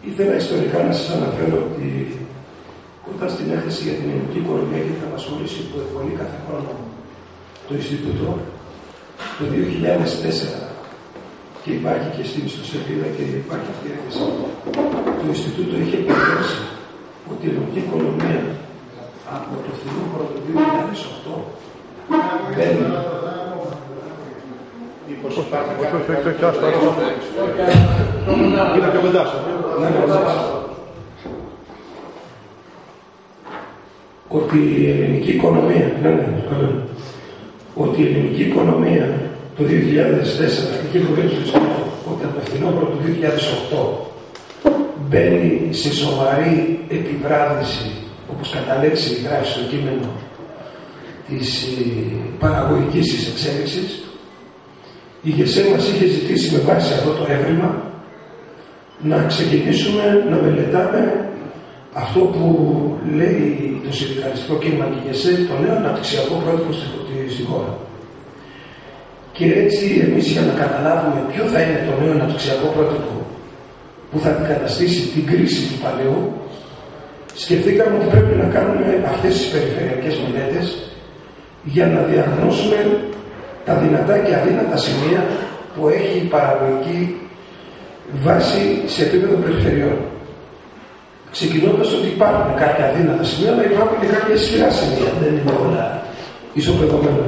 Ήθελα ιστορικά να σας αναφέρω ότι όταν στην έκθεση για την ελληνική οικονομία και την απασχόληση που εκπονεί κάθε χρόνο το Ινστιτούτο, το 2004, και υπάρχει και στην ιστοσελίδα και υπάρχει αυτή η έκθεση, το Ινστιτούτο είχε περιγράψει ότι η ελληνική οικονομία από το φθινόπωρο του 2008 μπαίνει. Ότι η ελληνική οικονομία, ότι η ελληνική οικονομία το 2004 είχε προβλέψει ότι από το φθινόπωρο του 2008 μπαίνει σε σοβαρή επιβράδυνση, όπως κατά λέξη γράφει στο κείμενο, της παραγωγικής της εξέλιξης. Η ΓΕΣΕ μας είχε ζητήσει με βάση αυτό το έβριμα να ξεκινήσουμε να μελετάμε αυτό που λέει το συνδικαλιστικό κίνημα και η ΓΕΣΕ, το νέο αναπτυξιακό πρότυπο στη χώρα. Και έτσι εμείς για να καταλάβουμε ποιο θα είναι το νέο αναπτυξιακό πρότυπο που θα αντικαταστήσει την κρίση του παλαιού, σκεφτήκαμε ότι πρέπει να κάνουμε αυτές τις περιφερειακές μελέτες για να διαγνώσουμε τα δυνατά και αδύνατα σημεία που έχει η παραγωγική βάση σε επίπεδο περιφερειών. Ξεκινώντας ότι υπάρχουν κάποια αδύνατα σημεία, αλλά υπάρχουν και κάποια ισχυρά σημεία, δεν είναι όλα ισοπεδωμένα.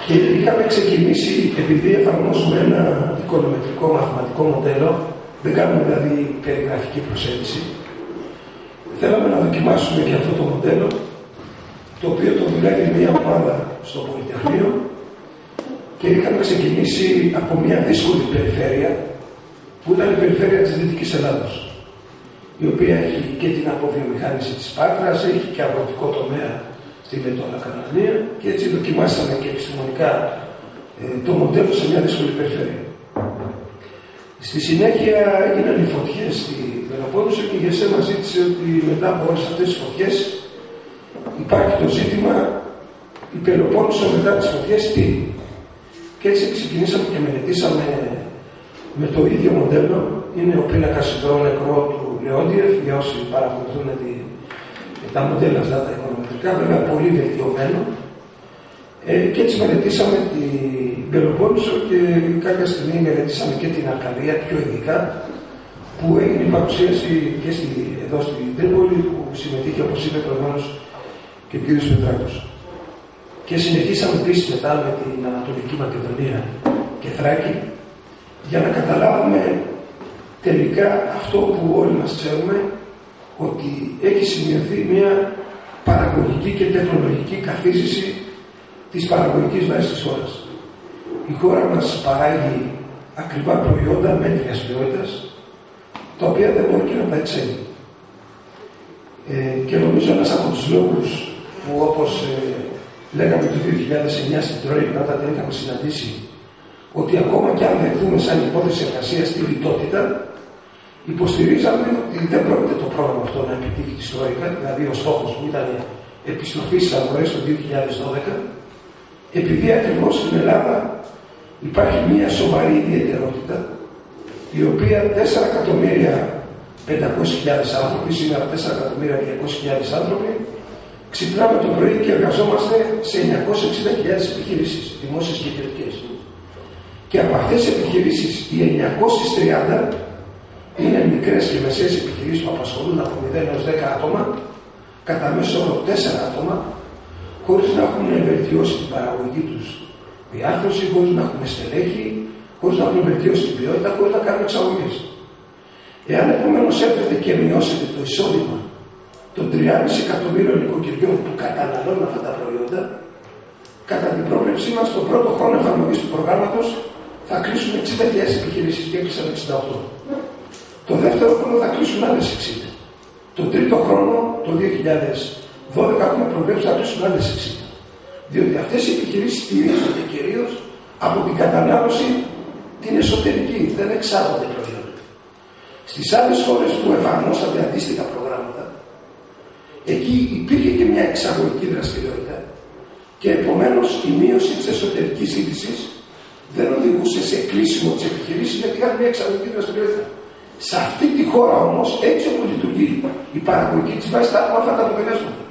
Και είχαμε ξεκινήσει, επειδή εφαρμόσουμε ένα οικονομετρικό μαθηματικό μοντέλο, δεν κάνουμε δηλαδή περιγραφική προσέγγιση, θέλαμε να δοκιμάσουμε και αυτό το μοντέλο, το οποίο το δουλεύει μια ομάδα στο Πολυτεχνείο, και είχαμε ξεκινήσει από μια δύσκολη περιφέρεια, που ήταν η περιφέρεια της Δυτικής Ελλάδος, η οποία έχει και την αποβιομηχάνηση της Πάτρας, έχει και αγροτικό τομέα στη Λετώνα Κανανία, και έτσι δοκιμάσαμε και επιστημονικά το μοντέλο σε μια δύσκολη περιφέρεια. Στη συνέχεια έγιναν οι φωτιές στη Πελοπόννησο και η ΓΕΣΕ μας ζήτησε ότι μετά από όλες αυτές τις φωτιές υπάρχει το ζήτημα η Πελοπόννησο μετά τις φωτιές τι. Και έτσι ξεκινήσαμε και μελετήσαμε με το ίδιο μοντέλο. Είναι ο πίνακας εδώ νεκρό του Λεόντιεφ, για όσοι παρακολουθούν τα μοντέλα αυτά τα οικονομετρικά, βέβαια πολύ βελτιωμένο. Και έτσι μελετήσαμε την Πελοπόννησο και κάποια στιγμή μελετήσαμε και την Αρκαδία πιο ειδικά, που έγινε η παρουσίαση και εδώ στην Τρίπολη, που συμμετείχε, όπως είπε προηγουμένως, και ο κ. Πετράκος. Και συνεχίσαμε επίσης μετά με την Ανατολική Μακεδονία και Θράκη, για να καταλάβουμε τελικά αυτό που όλοι μας ξέρουμε, ότι έχει σημειωθεί μια παραγωγική και τεχνολογική καθίζηση της παραγωγικής βάσης της χώρας. Η χώρα μας παράγει ακριβά προϊόντα μέτριας ποιότητας, τα οποία δεν μπορεί και να τα εξέλει. Και νομίζω ένας από τους λόγους που, όπως λέγαμε το 2009 στην Τρόικα, όταν την είχαμε συναντήσει, ότι ακόμα και αν δεχθούμε σαν υπόθεση εργασίας τη λιτότητα, υποστηρίζαμε ότι δεν πρόκειται το πρόγραμμα αυτό να επιτύχει τη Τρόικα, δηλαδή ο στόχος που ήταν επιστροφή στις αγορές το 2012, επειδή ακριβώς στην Ελλάδα υπάρχει μια σοβαρή ιδιαιτερότητα, η οποία 4.500.000 άνθρωποι, σήμερα 4.200.000 άνθρωποι, ξυπνάμε το πρωί και εργαζόμαστε σε 960.000 επιχειρήσεις, δημόσιες και ιδιωτικές. Και από αυτές τις επιχειρήσεις, οι 930 είναι μικρές και μεσαίες επιχειρήσεις που απασχολούν από 0 έως 10 άτομα, κατά μέσο όρο 4 άτομα, χωρίς να έχουν βελτιώσει την παραγωγική τους διάρθρωση, χωρίς να έχουν στελέχη, χωρίς να έχουν βελτιώσει την ποιότητα, χωρίς να κάνουν εξαγωγές. Εάν επομένως έρθετε και μειώσετε το εισόδημα των 3,5 εκατομμύριων νοικοκυριών που καταναλώνουν αυτά τα προϊόντα, κατά την πρόβλεψή μας, τον πρώτο χρόνο εφαρμογής του προγράμματος θα κλείσουν 60.000 επιχειρήσεις και έκλεισαν 68. Το δεύτερο χρόνο θα κλείσουν άλλες 60. Το τρίτο χρόνο, το 2012, έχουμε προβλέψει να κλείσουν άλλες 60. Διότι αυτές οι επιχειρήσεις στηρίζονται κυρίως από την κατανάλωση την εσωτερική, δεν εξάγονται προϊόντα. Στις άλλες χώρες που εφαρμόσατε αντίστοιχα προγράμματα, εκεί υπήρχε και μια εξαγωγική δραστηριότητα και επομένως η μείωση της εσωτερικής ζήτησης δεν οδηγούσε σε κλείσιμο της επιχειρήσης, γιατί είχαν μια εξαγωγική δραστηριότητα. Σε αυτή τη χώρα όμως, έτσι όπως λειτουργεί η παραγωγική της βάσης, θα έχουμε αυτά τα αποτελέσματα.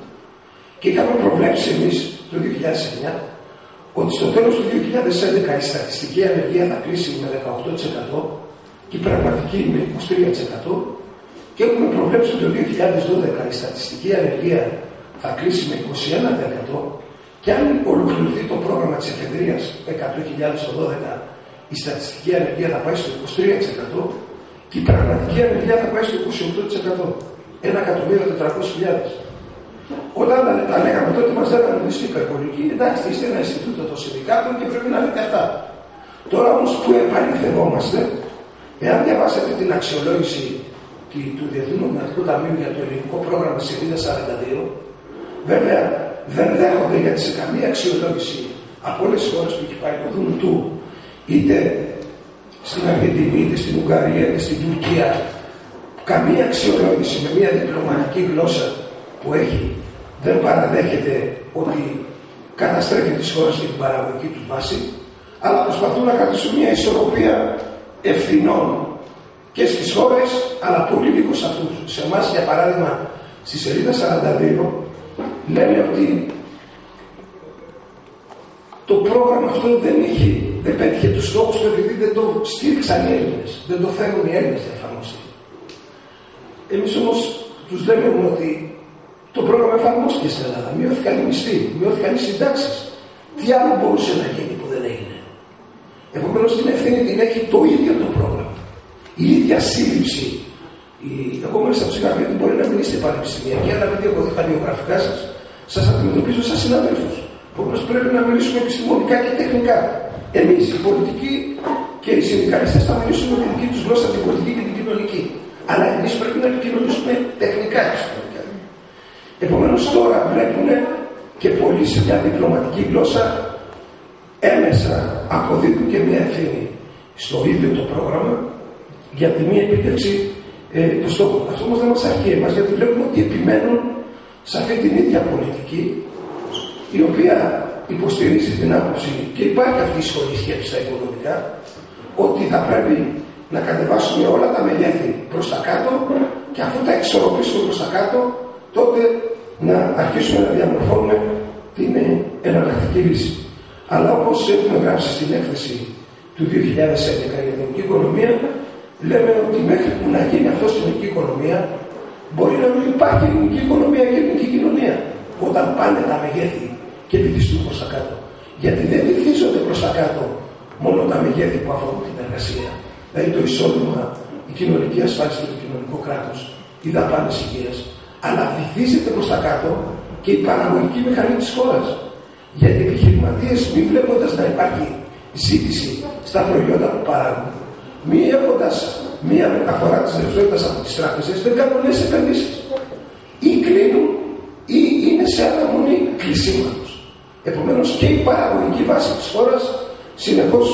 Και είχαμε προβλέψει εμείς το 2009 ότι στο τέλος του 2011 η στατιστική ανεργία θα κλείσει με 18% και η πραγματική με 23%, και έχουμε προβλέψει ότι το 2012 η στατιστική ανεργία θα κλείσει με 21%, και αν ολοκληρωθεί το πρόγραμμα της εφεδρείας 100.000 το 12, η στατιστική ανεργία θα πάει στο 23% και η πραγματική ανεργία θα πάει στο 28%. 1.400.000. Όταν τα λέγαμε τότε, μας λέγανε ότι είστε υπερβολικοί. Εντάξει, είστε ένα Ινστιτούτο των Συνδικάτων και πρέπει να λέτε αυτά. Τώρα όμως που επαληθευόμαστε, εάν διαβάσετε την αξιολόγηση του Διεθνού Νομισματικού Ταμείου για το ελληνικό πρόγραμμα σελίδα 42, βέβαια δεν δέχονται, γιατί σε καμία αξιολόγηση από όλες τις χώρες που έχει πάει το δουν του, είτε στην Αργεντινή, είτε στην Ουγγαρία, είτε στην Τουρκία, καμία αξιολόγηση με μια διπλωματική γλώσσα που έχει δεν παραδέχεται ότι καταστρέφει τις χώρες και την παραγωγική του βάση, αλλά προσπαθούν να κρατήσουν μια ισορροπία ευθυνών και στις χώρες, αλλά πολύ λίγο σε αυτούς. Σε εμάς, για παράδειγμα, στη σελίδα 42 λένε ότι το πρόγραμμα αυτό δεν πέτυχε τους στόχους του επειδή δεν το στήριξαν οι Έλληνες, δεν το θέλουν οι Έλληνες να εφαρμοστεί. Εμείς όμως τους λέμε ότι το πρόγραμμα εφαρμόστηκε στην Ελλάδα, μειώθηκαν οι μισθοί, μειώθηκαν οι συντάξεις. Τι άλλο μπορούσε να γίνει που δεν έγινε? Επομένως την ευθύνη την έχει το ίδιο το πρόγραμμα. Η ίδια σύλληψη. Εγώ μόλις από σιγά γιατί μπορεί να μην είστε πανεπιστημιακοί, αλλά επειδή έχω δει τα βιογραφικά σας αντιμετωπίζω σαν συναδέλφους. Όπως πρέπει να μιλήσουμε επιστημονικά και τεχνικά. Εμείς οι πολιτικοί και οι συνδικαλιστές θα μιλήσουμε με τη δική τους γλώσσα, την πολιτική και την κοινωνική. Αλλά εμείς πρέπει να επικοινωνήσουμε τεχνικά επιστημονικά. Επομένως τώρα βλέπουν και πολλοί σε μια διπλωματική γλώσσα έμεσα αποδίδουν και μια ευθύνη στο ίδιο το πρόγραμμα για τη μία επίτευξη του στόχου. Αυτό όμως δεν μας αρκεί εμάς, γιατί βλέπουμε ότι επιμένουν σε αυτή την ίδια πολιτική, η οποία υποστηρίζει την άποψη, και υπάρχει αυτή η σχολή σκέψη στα οικονομικά, ότι θα πρέπει να κατεβάσουμε όλα τα μεγέθη προς τα κάτω και αφού τα εξορροπήσουμε προς τα κάτω, τότε να αρχίσουμε να διαμορφώνουμε την εναλλακτική λύση. Αλλά όπως έχουμε γράψει στην έκθεση του 2011 για την ελληνική οικονομία, λέμε ότι μέχρι που να γίνει αυτό στην ελληνική οικονομία, μπορεί να μην υπάρχει ελληνική οικονομία και ελληνική κοινωνία, όταν πάνε τα μεγέθη και βυθιστούν προς τα κάτω. Γιατί δεν βυθίζονται προς τα κάτω μόνο τα μεγέθη που αφορούν την εργασία, δηλαδή το εισόδημα, η κοινωνική ασφάλιση και το κοινωνικό κράτος, οι δαπάνες υγείας, αλλά βυθίζεται προς τα κάτω και η παραγωγική μηχανή της χώρας. Γιατί οι επιχειρηματίες, μη βλέποντας να υπάρχει ζήτηση στα προϊόντα που παράγουν, μη έχοντας μία μεταφορά της ρευστότητας από τις τράπεζες, δεν κάνουν νέες επενδύσεις. Ή κλείνουν ή είναι σε αναμονή κλεισίματος. Επομένως και η παραγωγική βάση της χώρας συνεχώς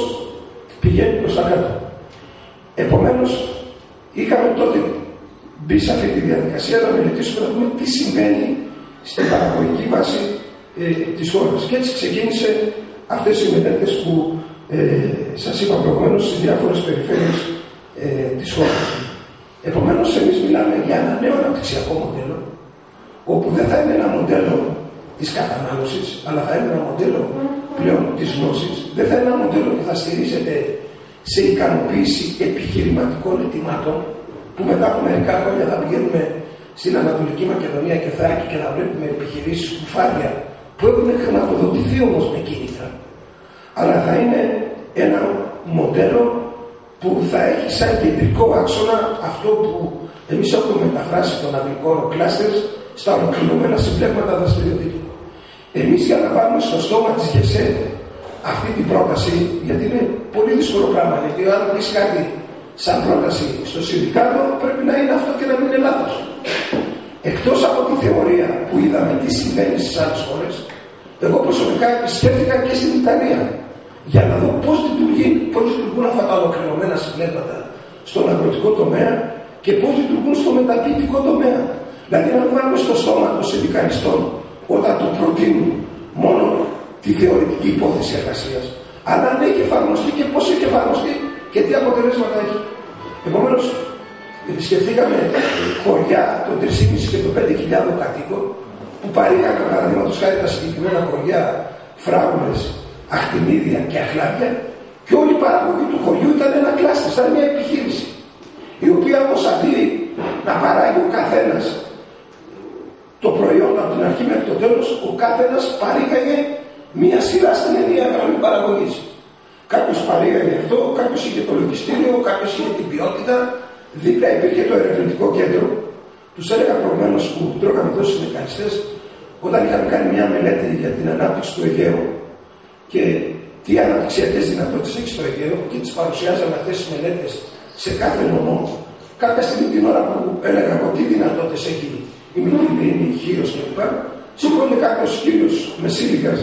πηγαίνει προς τα κάτω. Επομένως είχαμε τότε μπει σε αυτή τη διαδικασία να μελετήσουμε, να δούμε τι συμβαίνει στην παραγωγική βάση της χώρας. Και έτσι ξεκίνησε αυτές οι μελέτες που σας είπα προηγουμένως στις διάφορες περιφέρειες της χώρας. Επομένως εμείς μιλάμε για ένα νέο αναπτυξιακό μοντέλο, όπου δεν θα είναι ένα μοντέλο της κατανάλωσης, αλλά θα είναι ένα μοντέλο πλέον της γνώσης. Δεν θα είναι ένα μοντέλο που θα στηρίζεται σε ικανοποίηση επιχειρηματικών αιτημάτων, που μετά από μερικά χρόνια θα πηγαίνουμε στην Ανατολική Μακεδονία και Θράκη και θα βλέπουμε επιχειρήσεις κουφάρια που έχουν χρηματοδοτηθεί όμως με κίνητρα. Αλλά θα είναι ένα μοντέλο που θα έχει σαν κεντρικό άξονα αυτό που εμείς έχουμε μεταφράσει τον αγγλικό όρο clusters στα ολοκληρωμένα συμπλέγματα δραστηριοτήτων. Εμείς για να βάλουμε στο στόμα της ΓΕΣΕ αυτή την πρόταση, γιατί είναι πολύ δύσκολο πράγμα, γιατί αν πεις κάτι σαν πρόταση στο συνδικάτο πρέπει να είναι αυτό και να μην είναι λάθος. Εκτός από τη θεωρία που είδαμε τι συμβαίνει στις άλλες χώρες, εγώ προσωπικά επισκέφθηκα και στην Ιταλία για να δω πώς λειτουργούν αυτά τα ολοκληρωμένα συμπλέγματα στον αγροτικό τομέα και πώς λειτουργούν στο μεταποιητικό τομέα. Δηλαδή να βάλουμε στο στόμα των συνδικαλιστών όταν το προτείνουν μόνο τη θεωρητική υπόθεση εργασίας, αλλά αν έχει εφαρμοστεί και πώς έχει εφαρμοστεί και τι αποτελέσματα έχει. Επομένως, Επισκεφθήκαμε χωριά των 3.500 και των 5.000 κατοίκων που παρήγαγαν παραδείγματος χάρη τα συγκεκριμένα χωριά, φράουλες, αχτιμίδια και αχλάδια, και όλη η παραγωγή του χωριού ήταν ένα κλάστερ, ήταν μια επιχείρηση, η οποία όμως αντί να παράγει ο καθένας το προϊόν από την αρχή μέχρι το τέλος, ο καθένας παρήγαγε μία σειρά στην ενιαία γραμμή παραγωγής. Κάποιος παρήγαγε αυτό, κάποιος είχε το λογιστήριο, κάποιος είχε την ποιότητα, δίπλα υπήρχε το ερευνητικό κέντρο. Τους έλεγα προηγουμένως που τρώγαμε τόσοι συνδικαλιστές, όταν είχαμε κάνει μια μελέτη για την ανάπτυξη του Αιγαίου και τι αναπτυξιακές δυνατότητες έχει στο Αιγαίο και τις παρουσιάζαμε αυτές τις μελέτες σε κάθε νομό, κάποια στιγμή την ώρα που έλεγα εγώ τι δυνατότητες έχει η Μυτιλήνη, η Χίος κλπ. Σηκώνει κάποιος κύριος Μεσήλικας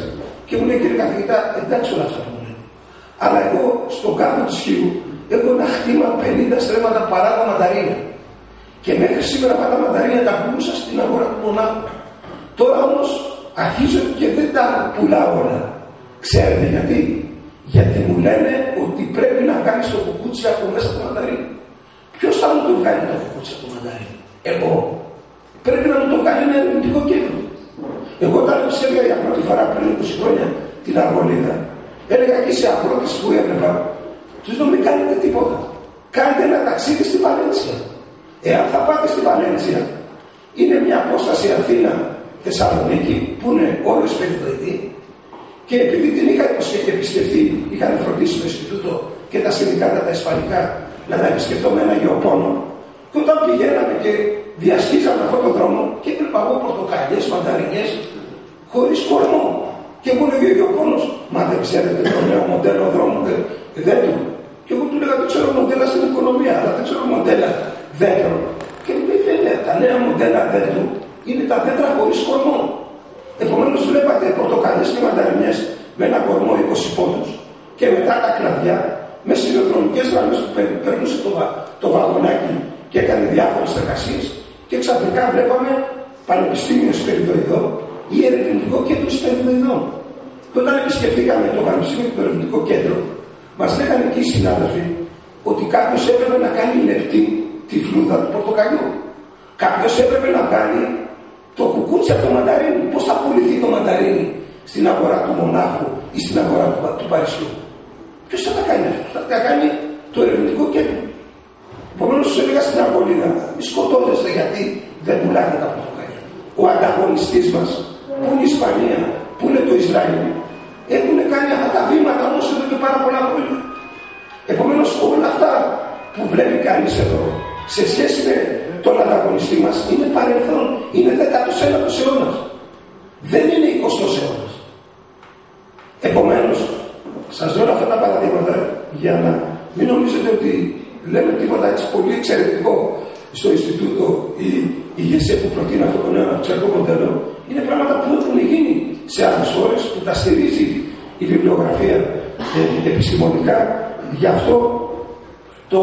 και μου λέει: κύριε καθηγητά, εντάξει όλα αυτά που μου λένε. Αλλά εγώ στον κάμπο της Χίου έχω ένα χτήμα 50 στρέμματα παράγω μανταρίνια. Και μέχρι σήμερα αυτά τα μανταρίνια τα πουλούσα στην αγορά του Μονάχου. Τώρα όμως αρχίζω και δεν τα πουλάω όλα. Ξέρετε γιατί? Γιατί μου λένε ότι πρέπει να βγάλει το κουκούτσι από μέσα το μανταρίνι. Ποιος θα μου το βγάλει το κουκούτσι από το μανταρίνι? Εγώ. Πρέπει να μου το βγάλει ένα ερευνητικό κέντρο. Εγώ όταν ψεύγα για πρώτη φορά πριν 20 χρόνια την Αργολίδα, έλεγα και σε αγρότες που έβλεπα, τους λέω: μην κάνετε τίποτα. Κάντε ένα ταξίδι στη Βαλένσια. Εάν θα πάτε στη Βαλένσια, είναι μια απόσταση Αθήνα-Θεσσαλονίκη που είναι όλος περιδοειδή, και επειδή την είχα επισκεφτεί, είχαν φροντίσει το Ινστιτούτο και τα συνδικάτα τα ισπανικά να τα επισκεφτώ με ένα γεωπόνο, και όταν πηγαίναμε και διασχίζαμε αυτόν τον δρόμο και έβλεπα εγώ πορτοκαλιές, μανταρινιές, χωρίς κορμό. Και μου έλεγε ο γεωπόνος: μα δεν ξέρετε το νέο μοντέλο δρόμου δέντρου? Και εγώ του λέγα: δεν ξέρω μοντέλα στην οικονομία, αλλά δεν ξέρω μοντέλα δέντρου. Και μου λέει: βέβαια, τα νέα μοντέλα δέντρου είναι τα δέντρα χωρίς κορμό. Επομένως, βλέπατε πορτοκαλιές και μανταρινιές με ένα κορμό 20 πόντους και μετά τα κλαδιά με σιδηροδρομικές γραμμές που περνούσε το βαγονάκι και έκανε διάφορες εργασίες, και ξαφνικά βλέπαμε πανεπιστήμιο σπεριδοειδών ή ερευνητικό κέντρο σπεριδοειδών. Και όταν επισκεφθήκαμε το πανεπιστήμιο και το ερευνητικό κέντρο, μας λέγανε εκεί οι συνάδελφοι ότι κάποιος έπρεπε να κάνει λεπτή τη φλούδα του πορτοκαλιού. Κάποιος έπρεπε να κάνει το κουκούτσι από το μανταρίνι. Πώς θα πουληθεί το μανταρίνι στην αγορά του Μονάχου ή στην αγορά του Παρισιού? Ποιος θα τα κάνει αυτό? Θα τα κάνει το ερευνητικό κέντρο. Επομένως, τους έλεγα στην Αργολίδα: μη σκοτώνεστε γιατί δεν πουλάτε τα πορτοκάλια. Ο ανταγωνιστής μας, που είναι η Ισπανία, που είναι το Ισραήλ, έχουν κάνει αυτά τα βήματα όμως εδώ και πάρα πολλά χρόνια. Επομένως, όλα αυτά που βλέπει κανείς εδώ, σε σχέση με τον ανταγωνιστή μας, είναι παρελθόν, είναι 19ος αιώνας. Δεν είναι 20ος αιώνας. Επομένως, σας δω αυτά τα παραδείγματα για να μην νομίζετε ότι λέμε τίποτα έτσι πολύ εξαιρετικό στο Ινστιτούτο ή η ηγεσία που προτείνει αυτό το νέο αναπτυξιακό μοντέλο. Είναι πράγματα που έχουν γίνει σε άλλες χώρες, που τα στηρίζει η βιβλιογραφία επιστημονικά. Γι' αυτό το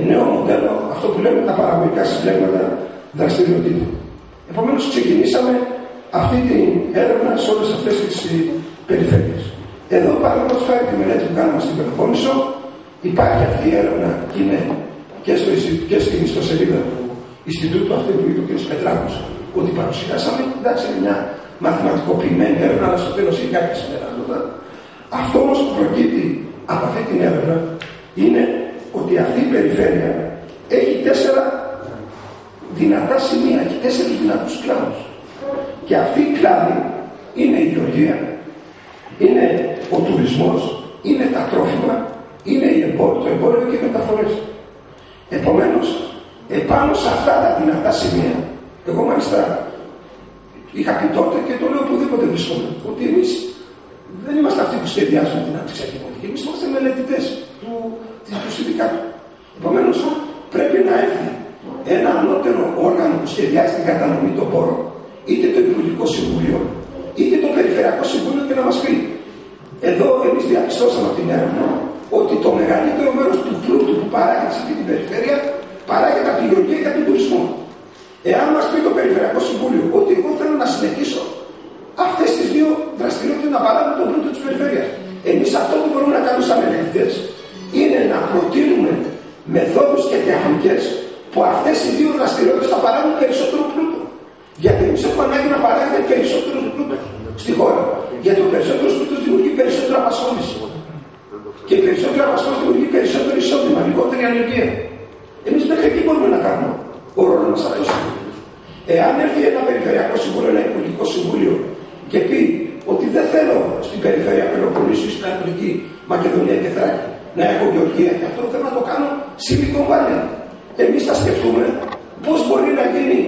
νέο μοντέλο, αυτό που λέμε τα παραγωγικά συμπλέγματα δραστηριοτήτων. Επομένως, ξεκινήσαμε αυτή την έρευνα σε όλες αυτές τις περιφέρειες. Εδώ, παραδείγματος χάρη, τη μελέτη που κάναμε στην Πελοπόννησο, υπάρχει αυτή η έρευνα και είναι και στην ιστοσελίδα του Ινστιτούτου, αυτή που είπε ο κ. Πετράκος, ότι παρουσιάσαμε. Εντάξει, είναι μια μαθηματικοποιημένη έρευνα, αλλά στο τέλος έχει κάποια συμπεράσματα. Αυτό όμως που προκύπτει από αυτή την έρευνα είναι ότι αυτή η περιφέρεια έχει 4 δυνατά σημεία, έχει 4 δυνατούς κλάδους. Και αυτή η κλάδη είναι η γεωργία, είναι ο τουρισμός, είναι τα τρόφιμα, είναι το εμπόριο και οι μεταφορές. Επομένως, επάνω σε αυτά τα δυνατά σημεία, εγώ μάλιστα είχα πει τότε και το λέω οπουδήποτε βρίσκομαι, ότι εμείς δεν είμαστε αυτοί που σχεδιάζουν την αναπτυξιακή πολιτική. Εμείς είμαστε μελετητές του συνδικάτου. Επομένως, πρέπει να έρθει ένα ανώτερο όργανο που σχεδιάζει την κατανομή των πόρων, είτε το Υπουργικό Συμβούλιο, είτε το Περιφερειακό Συμβούλιο, και να μας πει: εδώ εμείς διαπιστώσαμε από την έρευνα ότι το μεγαλύτερο μέρος του πλούτου που παράγεται σε αυτή την περιφέρεια παράγεται από τη γεωργία και από τον τουρισμό. Εάν μας πει το Περιφερειακό Συμβούλιο ότι εγώ θέλω να συνεχίσω αυτές τις 2 δραστηριότητες να παράγουν τον πλούτο της περιφέρειας, εμείς αυτό που μπορούμε να κάνουμε σαν μελετητές είναι να προτείνουμε μεθόδους και τεχνικές που αυτές οι δύο δραστηριότητες θα παράγουν περισσότερο πλούτο. Γιατί εμείς έχουμε ανάγκη να παράγουμε περισσότερο πλούτο στη χώρα. Γιατί ο περισσότερος πλούτος δημιουργεί περισσότερη απασχόληση. Και η περισσότερη απασχόληση δημιουργεί περισσότερο εισόδημα, λιγότερη ανεργία. Εμείς μέχρι εκεί μπορούμε να κάνουμε ο ρόλος μας αυτός. Εάν έρθει ένα περιφερειακό συμβούλιο, ένα υπουργικό συμβούλιο και πει ότι δεν θέλω στην περιφέρεια Πελοποννήσου ή στην Ανατολική Μακεδονία και Θράκη να έχω γεωργία, και αυτό θέλω να το κάνω Silicon Valley. Εμείς θα σκεφτούμε πώς μπορεί να γίνει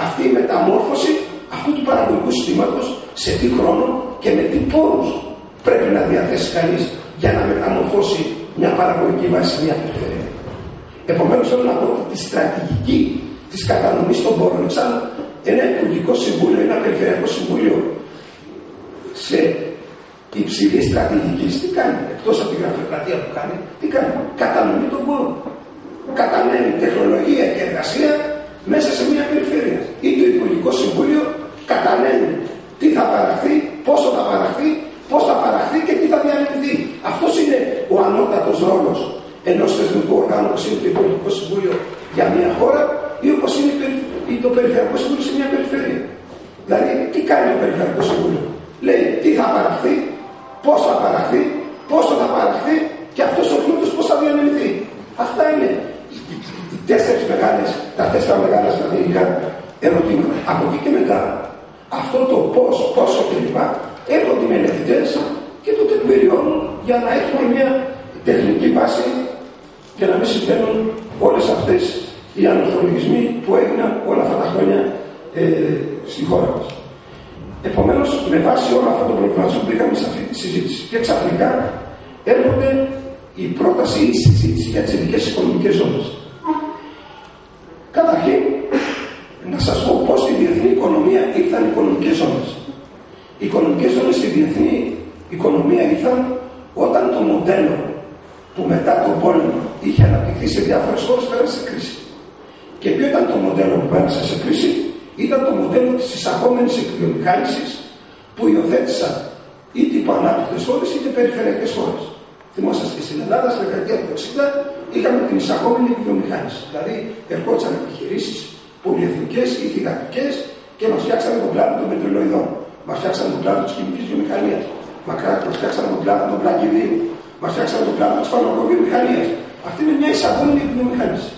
αυτή η μεταμόρφωση αυτού του παραγωγικού συστήματος, σε τι χρόνο και με τι πόρους πρέπει να διαθέσει κανείς για να μεταμορφώσει μια παραγωγική βάση σε μια περιφέρεια. Επομένως, θέλω να πω ότι τη στρατηγική της κατανομής των πόρων, σαν ένα υπουργικό συμβούλιο, ένα περιφερειακό συμβούλιο σε υψηλή στρατηγική, τι κάνει, εκτός από τη γραφειοκρατία που κάνει, τι κάνει, κατανομή των πόρων. Κατανέμει τεχνολογία και εργασία μέσα σε μια περιφέρεια. Ή το Υπουργικό Συμβούλιο κατανέμει τι θα παραχθεί, πόσο θα παραχθεί, πώς θα παραχθεί και τι θα διανεμηθεί. Αυτός είναι ο ανώτατος ρόλος ενός θεσμικού οργάνου, όπως είναι το Υπουργικό Συμβούλιο για μια χώρα, ή όπως είναι το Περιφερειακό Συμβούλιο σε μια περιφέρεια. Δηλαδή, τι κάνει το Περιφερειακό Συμβούλιο? Λέει τι θα παραχθεί, πώς θα παραχθεί, πόσο θα παραχθεί και αυτός ο πλούτος πώς θα διανεμηθεί. Αυτά είναι τα τέσσερα μεγάλα στρατηγικά ερωτήματα. Από εκεί και μετά, αυτό το πώς, πόσο κλπ. Έρχονται οι μελετητές και το τεκμηριώνουν για να έχουμε μια τεχνική βάση και να μην συμβαίνουν όλες αυτές οι ανορθολογισμοί που έγιναν όλα αυτά τα χρόνια στη χώρα μας. Επομένως, με βάση όλο αυτό το προβληματισμό μπήκαμε σε αυτή τη συζήτηση. Και ξαφνικά έρχονται η πρόταση ή η συζήτηση για τις ειδικές οικονομικές ζώνες. Καταρχήν, να σας πω πώς στη διεθνή οικονομία ήρθαν οι οικονομικές ζώνες. Οι οικονομικές ζώνες στη διεθνή οικονομία ήρθαν όταν το μοντέλο που μετά τον πόλεμο είχε αναπτυχθεί σε διάφορες χώρες πέρασε σε κρίση. Και ποιο ήταν το μοντέλο που πέρασε σε κρίση? Ήταν το μοντέλο της εισαγόμενης εκβιομηχάνησης που υιοθέτησαν είτε υποανάπτυκτες χώρες είτε περιφερειακές χώρες. Θυμόσαστε στην Ελλάδα, στη δεκαετία του 60, είχαμε την εισαγόμενη εκβιομηχάνηση. Δηλαδή, ερχόντουσαν επιχειρήσεις πολυεθνικές ή θυγατρικές και μας φτιάξανε τον κλάδο των πετρελοειδών. Μας φτιάξανε τον κλάδο της χημικής βιομηχανίας. Μας φτιάξανε τον κλάδο των πλακιδίων. Μας φτιάξανε τον κλάδο της φαρμακοβιομηχανίας. Αυτή είναι μια εισαγόμενη εκβιομηχάνηση.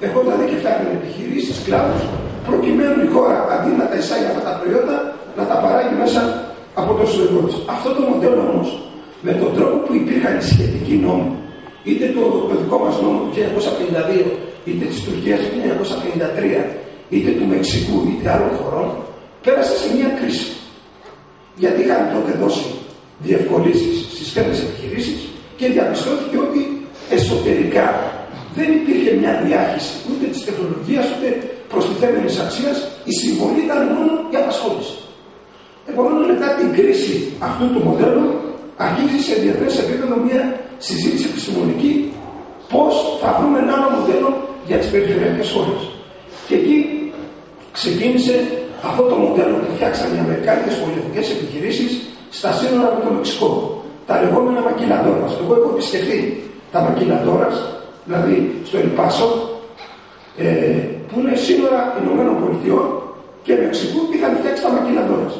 Ερχόντουσαν δηλαδή και φτιάχνουν επιχειρήσεις, κλάδους, προκειμένου η χώρα αντί να τα εισάγει αυτά τα προϊόντα, να τα παράγει μέσα από το εσωτερικό της. Αυτό το μοντέλο όμως, με τον τρόπο που υπήρχαν οι σχετικοί νόμοι, είτε το δικό μας νόμο του 1952, είτε της Τουρκίας του 1953, είτε του Μεξικού, είτε άλλων χωρών, πέρασε σε μια κρίση. Γιατί είχαν τότε δώσει διευκολύνσεις στις ξένες επιχειρήσεις και διαπιστώθηκε ότι εσωτερικά δεν υπήρχε μια διάχυση ούτε της τεχνολογίας ούτε προστιθέμενης αξίας, η συμβολή ήταν μόνο η απασχόληση. Επομένως, μετά την κρίση αυτού του μοντέλου, αρχίζει σε διεθνές επίπεδο μια συζήτηση επιστημονική πώς θα βρούμε ένα άλλο μοντέλο για τις περιφερειακές χώρες. Και εκεί ξεκίνησε αυτό το μοντέλο που φτιάξαν οι αμερικάνικες πολυεθνικές επιχειρήσεις στα σύνορα με το Μεξικό. Τα λεγόμενα μακιλαντόρας. Εγώ έχω επισκεφτεί τα μακιλαντόρας, δηλαδή στο Ελπάσο, που είναι σύνορα Ηνωμένων Πολιτειών και Μεξικού, είχαν φτιάξει τα μακιλαντόρας.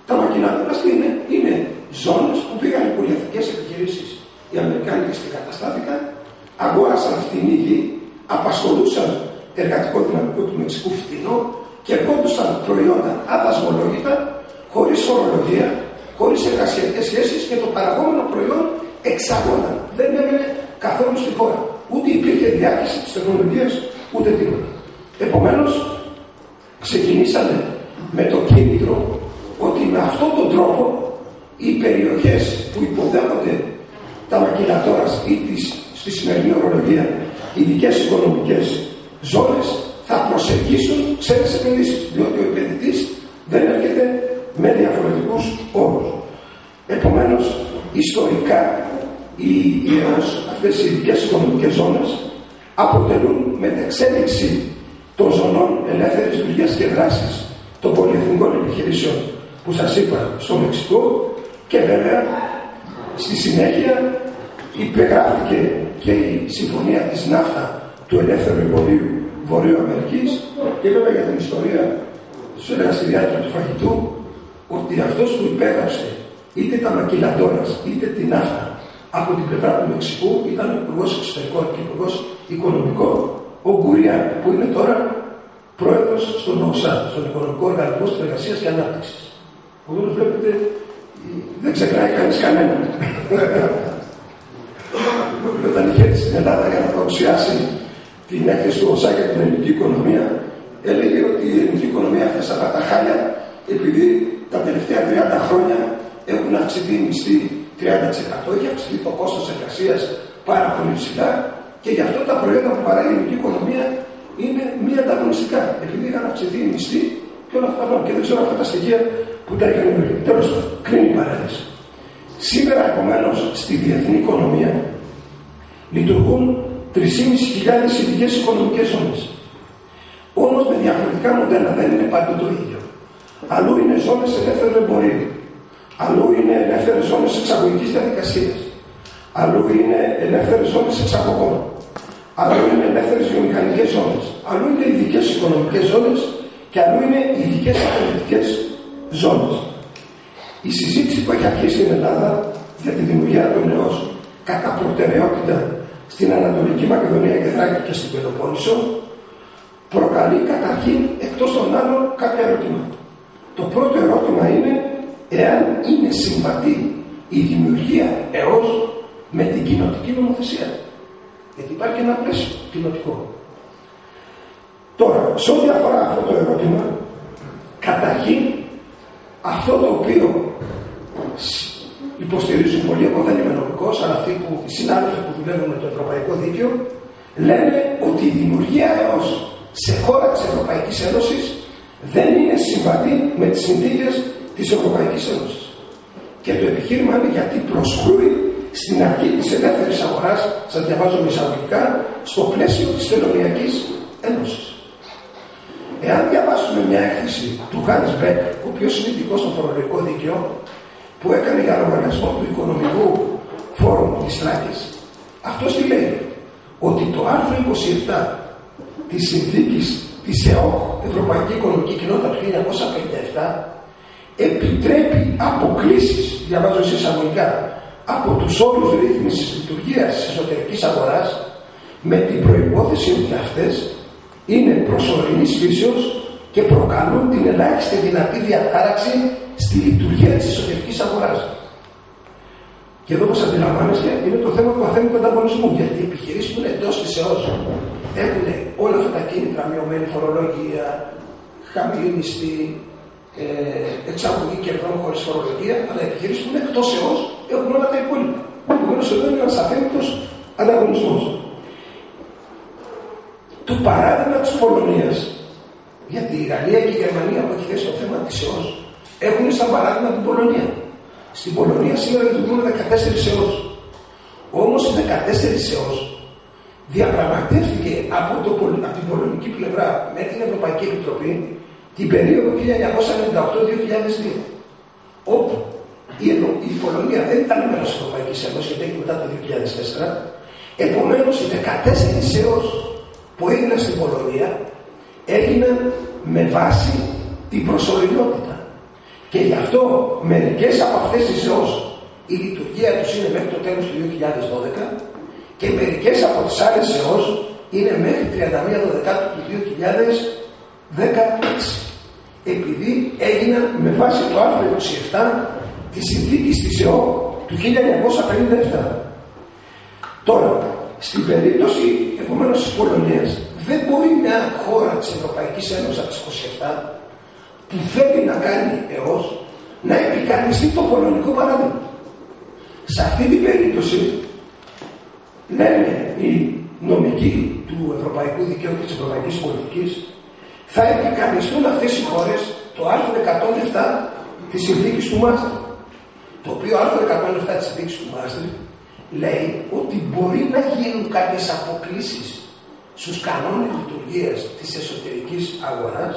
Τα μακιλαντόρας είναι ζώνες που πήγαν οι πολυεθνικές επιχειρήσεις, οι αμερικάνικες, και καταστάθηκαν, αγόρασαν φτηνή γη, απασχολούσαν εργατικό δυναμικό του Μεξικού φτηνό και ερχόντουσαν προϊόντα αδασμολόγητα, χωρίς φορολογία, χωρίς εργασιακές σχέσεις, και το παραγόμενο προϊόν εξαγόταν. Δεν έμενε καθόλου στη χώρα. Ούτε υπήρχε διάχυση της τεχνολογίας, ούτε τίποτα. Επομένως, ξεκινήσαμε με το κίνητρο ότι με αυτόν τον τρόπο οι περιοχές που υποδέχονται τα μακιλατόρας ή στη σημερινή ορολογία ειδικές οικονομικές ζώνες θα προσεγγίσουν ξένες επενδύσεις, διότι ο επενδυτής δεν έρχεται με διαφορετικούς όρους. Επομένως, ιστορικά αυτές οι ειδικές οικονομικές ζώνες αποτελούν μετεξέλιξη των ζωνών ελεύθερης λειτουργίας και δράσης των πολυεθνικών επιχειρήσεων που σας είπα στο Μεξικό, και βέβαια στη συνέχεια υπεγράφηκε και η συμφωνία της NAFTA του ελεύθερου εμπορίου Βορείου Αμερικής και βέβαια για την ιστορία, σου έλεγα στη διάρκεια του φαγητού, ότι αυτός που υπέγραψε είτε τα μακιλαντόρας είτε την ναύτα από την πλευρά του Μεξικού ήταν ο Υπουργός Εξωτερικών και Υπουργός Οικονομικών, ο Γκουριά, που είναι τώρα πρόεδρος στον ΟΣΑ, στον Οικονομικό Οργανισμό Συνεργασίας και Ανάπτυξης. Όπως βλέπετε, δεν ξεχνάει κανείς κανέναν. Όταν είχε έρθει στην Ελλάδα για να παρουσιάσει την έκθεση του ΟΣΑ για την ελληνική οικονομία, έλεγε ότι η ελληνική οικονομία έφτασε αυτά τα χάλια επειδή τα τελευταία 30 χρόνια έχουν αυξηθεί οι μισθοί 30%, έχει αυξηθεί το κόστος εργασίας πάρα πολύ ψηλά και γι' αυτό τα προϊόντα που παράγει η ελληνική οικονομία είναι μη ανταγωνιστικά, επειδή είχαν αυξηθεί οι μισθοί και όλα αυτά. Και δεν ξέρω αυτά τα στοιχεία που τα είχαν βρει. Τέλος, κλείνει η παρένθεση. Σήμερα, επομένως, στη διεθνή οικονομία λειτουργούν 3.500 ειδικές οικονομικές ζώνες. Όμως με διαφορετικά μοντέλα, δεν είναι παντού το ίδιο. Αλλού είναι ζώνες ελεύθερου εμπορίου. Αλλού είναι ελεύθερες ζώνες εξαγωγικής διαδικασίας. Αλλού είναι ελεύθερες ζώνες εξαγωγών. Αλλού είναι ελεύθερες βιομηχανικές ζώνες. Αλλού είναι ειδικές οικονομικές ζώνες και αλλού είναι ειδικές πολιτικές ζώνες. Η συζήτηση που έχει αρχίσει στην Ελλάδα για τη δημιουργία των ΕΟΣ κατά προτεραιότητα στην Ανατολική Μακεδονία και Θράκη και στην Πελοπόννησο προκαλεί καταρχήν εκτός των άλλων κάποια ερωτήματα. Το πρώτο ερώτημα είναι εάν είναι συμβατή η δημιουργία ΕΟΣ με την κοινοτική νομοθεσία. Γιατί υπάρχει ένα πλαίσιο κοινοτικό. Τώρα, σε ό,τι αφορά αυτό το ερώτημα, καταρχήν αυτό το οποίο υποστηρίζουν πολλοί, εγώ δεν είμαι νομικός, αλλά αυτοί που, οι συνάδελφοι που δουλεύουν με το Ευρωπαϊκό Δίκαιο, λένε ότι η δημιουργία ΕΟΣ σε χώρα της Ευρωπαϊκής Ένωσης δεν είναι συμβατή με τις συνθήκες της Ευρωπαϊκής Ένωσης. Και το επιχείρημα είναι γιατί προσκρούει στην αρχή της ελεύθερης αγοράς, σας διαβάζω με εισαγωγικά, στο πλαίσιο της Τελωνειακής Ένωσης. Εάν διαβάσουμε μια έκθεση του Hans Beck, ο οποίος είναι ειδικός στο φορολογικό δίκαιο, που έκανε για λογαριασμό του Οικονομικού Φόρουμ της Θράκης, αυτός τι λέει? Ότι το άρθρο 27 της συνθήκης της ΕΟΚ, Ευρωπαϊκή Οικονομική Κοινότητα του 1957, επιτρέπει αποκλήσεις, διαβάζω σε εισαγωγικά, από τους όρους ρύθμισης λειτουργίας της εσωτερικής αγοράς, με την προϋπόθεση ότι αυτές είναι προσωρινής φύσεως και προκαλούν την ελάχιστη δυνατή διατάραξη στη λειτουργία της εσωτερικής αγοράς. Και εδώ, όπως αντιλαμβάνεστε, είναι το θέμα του αθέμητου ανταγωνισμού, γιατί οι επιχειρήσεις που είναι εντός της ΕΟΣ έχουν όλα αυτά τα κίνητρα, μειωμένη φορολογία, χαμηλή μισθή, εξαγωγή κερδών χωρίς φορολογία, αλλά οι επιχειρήσεις που είναι εκτός ΕΟΣ έχουν όλα τα υπόλοιπα. Επομένως, εδώ είναι ένας αθέμητος ανταγωνισμός. Το παράδειγμα της Πολωνίας, γιατί η Γαλλία και η Γερμανία που έχει θέσει το θέμα της ΕΟΣ έχουν σαν παράδειγμα την Πολωνία. Στην Πολωνία σήμερα λειτουργούν 14 ΕΟΣ. Όμως οι 14 ΕΟΣ διαπραγματεύτηκε από την πολωνική πλευρά με την Ευρωπαϊκή Επιτροπή την περίοδο 1998-2002, όπου η Πολωνία δεν ήταν μέλος της Ευρωπαϊκής Ένωσης, γιατί έγινε μετά το 2004. Επομένως οι 14 ΕΟΣ που έγιναν στην Πολωνία έγιναν με βάση την προσωρινότητα. Και γι' αυτό μερικές από αυτές τις ΕΟΣ η λειτουργία τους είναι μέχρι το τέλος του 2012 και μερικές από τις άλλες ΕΟΣ είναι μέχρι 31 Δεκάτου του 2016, επειδή έγιναν με βάση το άρθρο 27 της συνθήκης της ΕΟ του 1957. Τώρα, στην περίπτωση επομένως της Πολωνίας, δεν μπορεί μια χώρα της Ευρωπαϊκής Ένωσης από τις 27 που θέλει να κάνει ΕΟΣ να επικαλυστεί το πολωνικό παράδειγμα. Σε αυτή την περίπτωση λένε οι νομικοί του Ευρωπαϊκού Δικαίου και της Ευρωπαϊκής Πολιτικής, θα επικαλυστούν αυτές οι χώρες το άρθρο 107 της συνθήκης του Μάστριχτ. Το οποίο άρθρο 107 της συνθήκης του Μάστριχτ λέει ότι μπορεί να γίνουν κάποιες αποκλήσεις στους κανόνες λειτουργίας της εσωτερικής αγοράς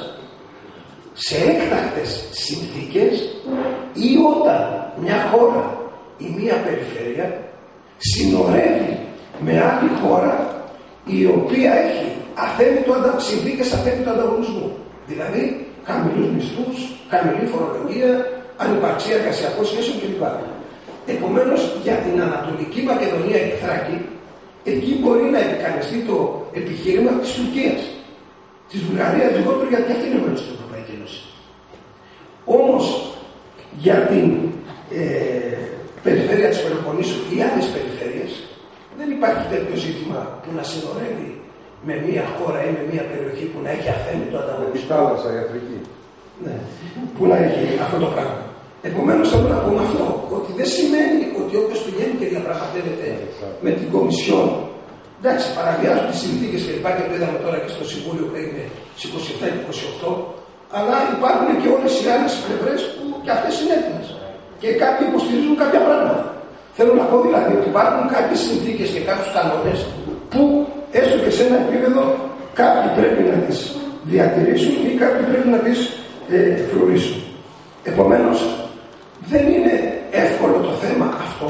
σε έκτακτες συνθήκες ή όταν μια χώρα ή μια περιφέρεια συνορεύει με άλλη χώρα η οποία έχει συνθήκες αθέμητου ανταγωνισμού. Δηλαδή, χαμηλούς μισθούς, χαμηλή φορολογία, ανυπαρξία εργασιακών σχέσεων κλπ. Επομένως, για την Ανατολική Μακεδονία και Θράκη, εκεί μπορεί να επικαλεστεί το επιχείρημα της Τουρκίας, της Βουλγαρίας λιγότερο, γιατί αυτή είναι μέλος στην Ευρωπαϊκή Ένωση. Όμως, για την περιφέρεια της Πελοποννήσου ή άλλες περιφέρειες, δεν υπάρχει τέτοιο ζήτημα που να συνορεύει με μία χώρα ή με μία περιοχή που να έχει αθέμητο ανταγωνισμό. Η θάλασσα, η Αφρική. Ναι, που να έχει αυτό το πράγμα. Επομένως, θέλω να πούμε αυτό, ότι δεν σημαίνει ότι όποιος πηγαίνει και διαπραγματεύεται με την Κομισιόν, εντάξει, παραβιάζουν τις συνθήκες και λοιπά, και το είδαμε τώρα και στο Συμβούλιο που έγινε στις 27 και 28, αλλά υπάρχουν και όλες οι άλλες πλευρές που και αυτές είναι έτοιμες. Και κάποιοι υποστηρίζουν κάποια πράγματα. Θέλω να πω δηλαδή ότι υπάρχουν κάποιες συνθήκες και κάποιους κανόνες που έστω και σε ένα επίπεδο κάποιοι πρέπει να τις διατηρήσουν ή κάποιοι πρέπει να τις φρουρήσουν. Επομένως, δεν είναι εύκολο το θέμα αυτό,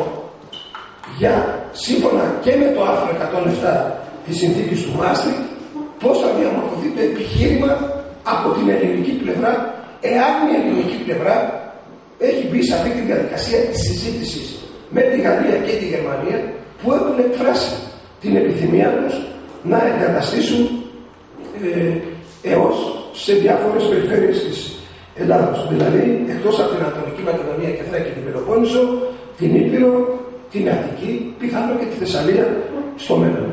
για σύμφωνα και με το άρθρο 107 της συνθήκης του Μάστριχτ, πώς θα διαμορφωθεί το επιχείρημα από την ελληνική πλευρά, εάν η ελληνική πλευρά έχει μπει σε αυτή τη διαδικασία της συζήτησης με τη Γαλλία και τη Γερμανία, που έχουν εκφράσει την επιθυμία τους να εγκαταστήσουν έως σε διάφορες περιφέρειες της Ελλάδος. Δηλαδή, εκτός από την Ανατολική Μακεδονία και Θράκη και την Πελοπόννησο, την Ήπειρο, την Αττική, πιθανόν και τη Θεσσαλία στο μέλλον.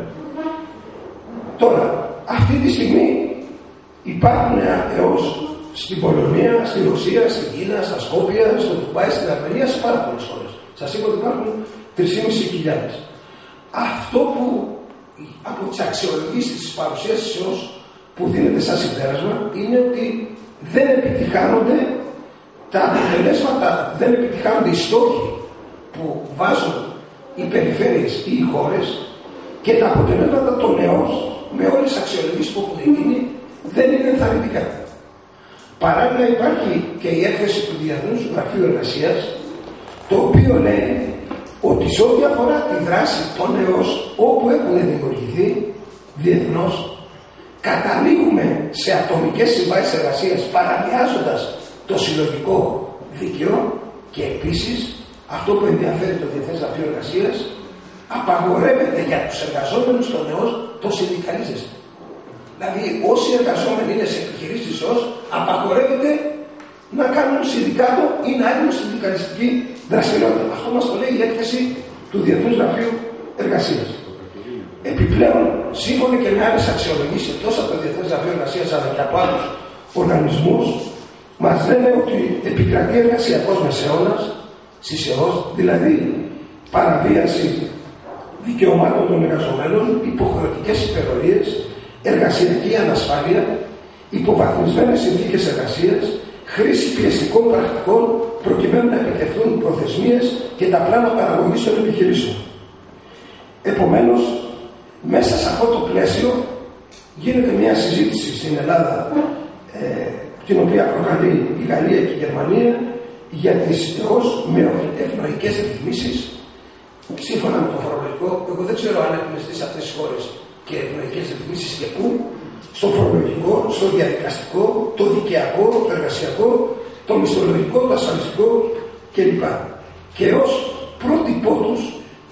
Τώρα, αυτή τη στιγμή υπάρχουν έως στην Πολωνία, στη Ρωσία, στην Κίνα, στα Σκόπια, στο Ντουμπάι, στην Αρμενία, σε πάρα πολλές χώρες. Σας είπα ότι υπάρχουν 3.500. Αυτό που από τις αξιολογήσεις της παρουσίασης που δίνεται σαν συμπέρασμα είναι ότι δεν επιτυχάνονται τα αποτελέσματα, δεν επιτυχάνονται οι στόχοι που βάζουν οι περιφέρειες ή οι χώρες, και τα αποτελέσματα των ΕΟΣ με όλες τις αξιολογήσεις που έχουν γίνει δεν είναι ενθαρρυντικά. Παράλληλα υπάρχει και η έκθεση του Διεθνούς Γραφείου Εργασίας, το οποίο λέει ότι σε ό,τι αφορά τη δράση των ΕΟΣ όπου έχουν δημιουργηθεί διεθνώς, καταλήγουμε σε ατομικές συμβάσεις εργασίας παραβιάζοντας το συλλογικό δίκαιο, και επίσης αυτό που ενδιαφέρει το Διεθνές Γραφείο Εργασίας, απαγορεύεται για τους εργαζόμενους των ΕΟΣ το συνδικαλίζεστε. Δηλαδή όσοι εργαζόμενοι είναι σε επιχειρήσεις ΕΟΣ, απαγορεύεται να κάνουν συνδικάτο ή να έχουν συνδικαλιστική δραστηριότητα. Αυτό μας το λέει η έκθεση του Διεθνούς Γραφείου Εργασίας. Επιπλέον, σύμφωνα και με άλλες αξιολογήσεις εκτός από το Διεθνές Γραφείο Εργασίας αλλά και από άλλους οργανισμούς, μας λένε ότι επικρατεί εργασιακός μεσαίωνας στις ΕΟΣ, δηλαδή παραβίαση δικαιωμάτων των εργαζομένων, υποχρεωτικές υπερορίες, εργασιακή ανασφάλεια, υποβαθμισμένες συνθήκες εργασίας, χρήση πιεστικών πρακτικών προκειμένου να επιτευχθούν προθεσμίες και τα πλάνα παραγωγής των επιχειρήσεων. Επομένως, μέσα σε αυτό το πλαίσιο γίνεται μια συζήτηση στην Ελλάδα, την οποία προκαλεί η Γαλλία και η Γερμανία, για τις ΕΟΣ με ευνοϊκές ρυθμίσεις σύμφωνα με το φορολογικό. Εγώ δεν ξέρω αν έχουν στήσει αυτές τις χώρες και ευνοϊκές ρυθμίσεις και πού, στο φορολογικό, στο διαδικαστικό, το δικαιακό, το εργασιακό, το μισθολογικό, το ασφαλιστικό κλπ. Και ως πρότυπό τους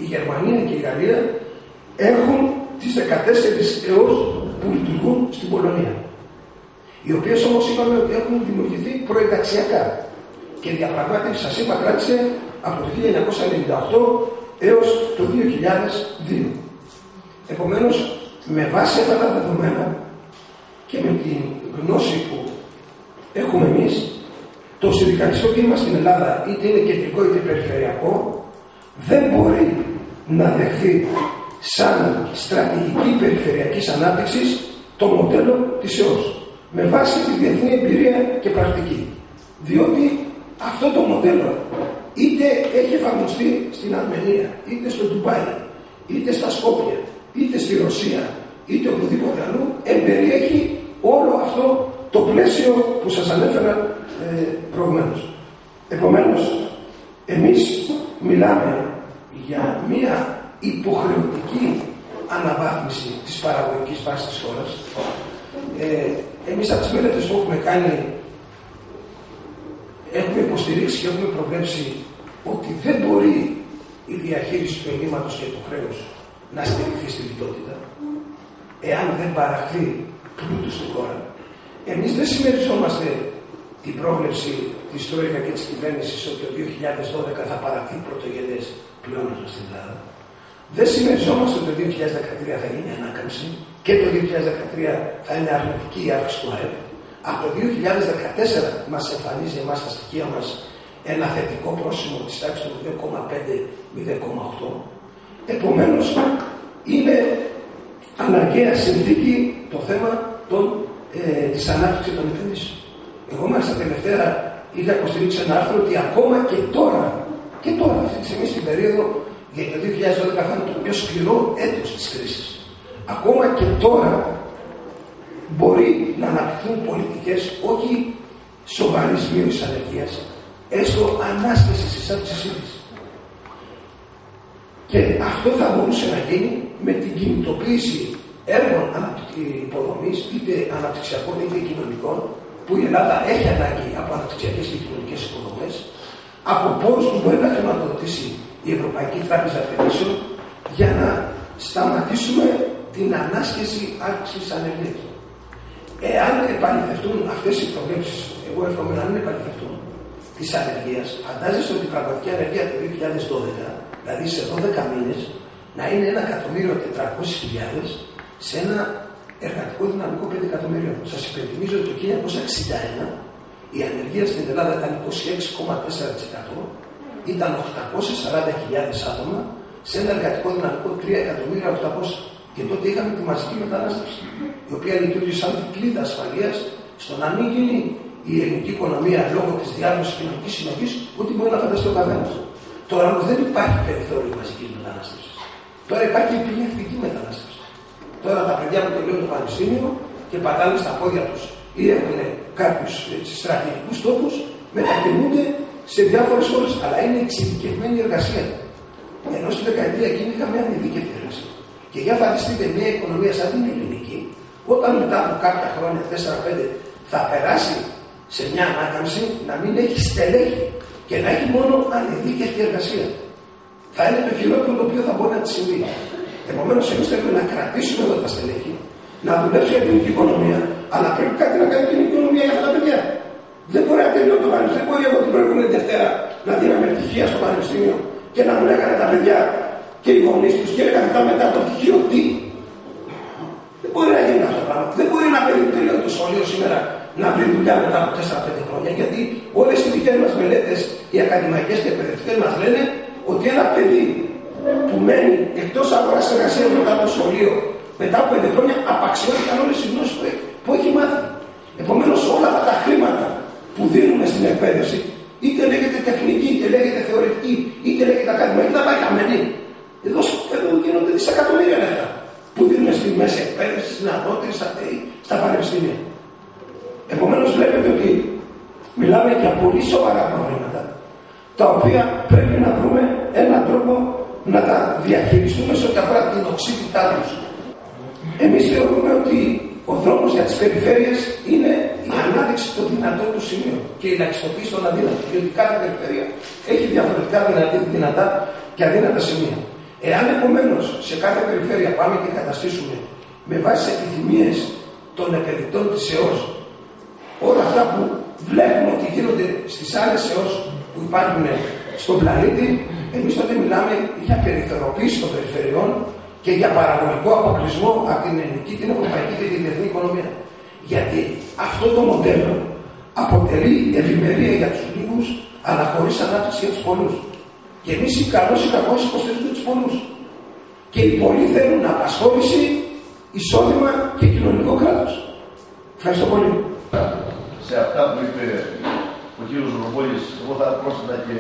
η Γερμανία και η Γαλλία έχουν τις 14 ΕΟΣ που λειτουργούν στην Πολωνία, οι οποίες όμως είπαμε ότι έχουν δημιουργηθεί προενταξιακά, και η διαπραγμάτευση, σας είπα, κράτησε από το 1998 έως το 2002. Επομένως, με βάση αυτά τα δεδομένα και με την γνώση που έχουμε εμείς, το συνδικαλιστικό κίνημα στην Ελλάδα, είτε είναι κεντρικό είτε περιφερειακό, δεν μπορεί να δεχθεί σαν στρατηγική περιφερειακής ανάπτυξης το μοντέλο της ΕΟΣ, με βάση τη διεθνή εμπειρία και πρακτική. Διότι αυτό το μοντέλο είτε έχει εφαρμοστεί στην Αρμενία, είτε στο Ντουμπάι, είτε στα Σκόπια, είτε στη Ρωσία, είτε οπουδήποτε αλλού, εμπεριέχει όλο αυτό το πλαίσιο που σας ανέφερα προηγουμένως. Επομένως, εμείς μιλάμε για μια υποχρεωτική αναβάθμιση της παραγωγικής βάσης της χώρας. Εμείς από τις μελέτες που έχουμε κάνει έχουμε υποστηρίξει και έχουμε προβλέψει ότι δεν μπορεί η διαχείριση του ελλείμματος και του χρέους να στηριχθεί στη λιτότητα εάν δεν παραχθεί πλούτου στην χώρα. Εμείς δεν συμμεριζόμαστε την πρόβλεψη της Τρόικα και της κυβέρνησης ότι το 2012 θα παραχθεί πρωτογενές πλεόνασμα στην Ελλάδα. Δεν συμμεριζόμαστε ότι το 2013 θα γίνει ανάκαμψη και το 2013 θα είναι αρνητική η αύξηση του ΑΕΠ. Από το 2014 μας εμφανίζει εμάς τα στοιχεία μας ένα θετικό πρόσημο της τάξης του 0,5-0,8. Επομένως, είναι αναγκαία συνθήκη το θέμα της ανάπτυξης των επενδύσεων. Εγώ μάλιστα τελευταία είχα υποστηρίξει ένα άρθρο ότι ακόμα και τώρα αυτή τη στιγμή στην περίοδο, γιατί το 2012 θα είναι το πιο σκληρό έτος της κρίσης. Ακόμα και τώρα μπορεί να αναπτυχθούν πολιτικές όχι σοβαρής μείωσης ανεργίας, έστω ανάστασης της αύξησής της. Και αυτό θα μπορούσε να γίνει με την κινητοποίηση έργων υποδομής, είτε αναπτυξιακών είτε κοινωνικών, που η Ελλάδα έχει ανάγκη από αναπτυξιακές και κοινωνικές υποδομές, από πόρους που μπορεί να χρηματοδοτήσει η Ευρωπαϊκή Τράπεζα Επενδύσεων για να σταματήσουμε την ανάσχεση αύξησης ανεργίας. Εάν επαληθευτούν αυτές οι προβλέψεις, εγώ εύχομαι να μην επαληθευτούν, της ανεργίας, φαντάζεστε ότι η πραγματική ανεργία το 2012, δηλαδή σε 12 μήνες, να είναι 1.400.000 σε ένα εργατικό δυναμικό 5 εκατομμυρίων. Σας υπενθυμίζω ότι το 1961 η ανεργία στην Ελλάδα ήταν 26,4%, ήταν 840.000 άτομα σε ένα εργατικό δυναμικό 3.800.000. Και τότε είχαμε τη μαζική μετανάστευση, η οποία λειτουργήσε σαν κλίδα ασφαλείας στο να μην γίνει η ελληνική οικονομία λόγω της διάβρωσης κοινωνικής συνοχής, ό,τι μπορεί να φανταστεί ο καθένας. Τώρα όμως δεν υπάρχει περιθώριο μαζικής μετανάστευσης. Τώρα υπάρχει επιλεκτική μετανάστευση. Τώρα τα παιδιά που τελειώνουν το πανεπιστήμιο και πατάνε στα πόδια τους ή έχουν κάποιους στρατηγικούς τόπους, μετακινούνται σε διάφορες χώρες. Αλλά είναι εξειδικευμένη εργασία. Ενώ στη δεκαετία εκείνη είχαμε ανειδίκευτη εργασία. Και για φανταστείτε μια οικονομία σαν την ελληνική, όταν μετά από κάποια χρόνια, 4-5, θα περάσει σε μια ανάκαμψη, να μην έχει στελέχη και να έχει μόνο ανειδίκευτη εργασία. Θα είναι το χειρότερο το οποίο θα μπορεί να τη συμβεί. Επομένως, εμείς θέλουμε να κρατήσουμε εδώ τα στελέχη, να δουλέψει η ελληνική οικονομία, αλλά πρέπει κάτι να κάνει την οικονομία για αυτά τα παιδιά. Δεν μπορεί να τελειώνει το πανεπιστήμιο. Δεν μπορεί εγώ την προηγούμενη Δευτέρα να δίναμε πτυχία στο πανεπιστήμιο και να μου λέγανε τα παιδιά και οι γονείς τους και έκανε μετά το πτυχίο τι. Δεν μπορεί να γίνει αυτό το πράγμα. Δεν μπορεί ένα παιδί που τελειώνει το σχολείο σήμερα να βρει δουλειά μετά από 4-5 χρόνια. Γιατί όλες οι δικές μας μελέτες, οι ακαδημαϊκές και εκπαιδευτικές μας λένε ότι ένα παιδί που μένει εκτός αγοράς εργασίας μετά από το σχολείο, μετά από 5 χρόνια, απαξιώθηκαν όλες οι γνώσεις που έχει μάθει. Επομένως, όλα αυτά τα χρήματα που δίνουμε στην εκπαίδευση, είτε λέγεται τεχνική, είτε λέγεται θεωρητική, είτε λέγεται ακαδημαϊκή, θα πάει χαμένη. Εδώ γίνονται δισεκατομμύρια λεφτά που δίνουμε στη μέση εκπαίδευση, στις δυνατότητες, στα πανεπιστήμια. Επομένως, βλέπετε ότι μιλάμε για πολύ σοβαρά προβλήματα, τα οποία πρέπει να βρούμε έναν τρόπο να τα διαχειριστούμε σε ό,τι αφορά την οξύτητά τους. Εμείς θεωρούμε ότι ο δρόμος για τις περιφέρειες είναι η ανάδειξη των δυνατών του σημείων και η ελαχιστοποίηση των αδύνατων. Διότι κάθε περιφέρεια έχει διαφορετικά δυνατά και αδύνατα σημεία. Εάν επομένως σε κάθε περιφέρεια πάμε και καταστήσουμε με βάση τις επιθυμίες των επενδυτών της ΕΟΣ όλα αυτά που βλέπουμε ότι γίνονται στις άλλες ΕΟΣ που υπάρχουν στον πλανήτη, εμείς τότε μιλάμε για περιθωριοποίηση των περιφερειών και για παραγωγικό αποκλεισμό από την ελληνική, την ευρωπαϊκή και την διεθνή οικονομία. Γιατί αυτό το μοντέλο αποτελεί ευημερία για τους λίγους, αλλά χωρίς ανάπτυξη για τους πολλούς. Και εμείς οι καλώς ή κακώς υποστηρίζουμε τους πολλούς. Και οι πολλοί θέλουν απασχόληση, εισόδημα και κοινωνικό κράτος. Ευχαριστώ πολύ. Σε αυτά που είπε ο κύριος Ζωροπόλης, εγώ θα πρόσθετα και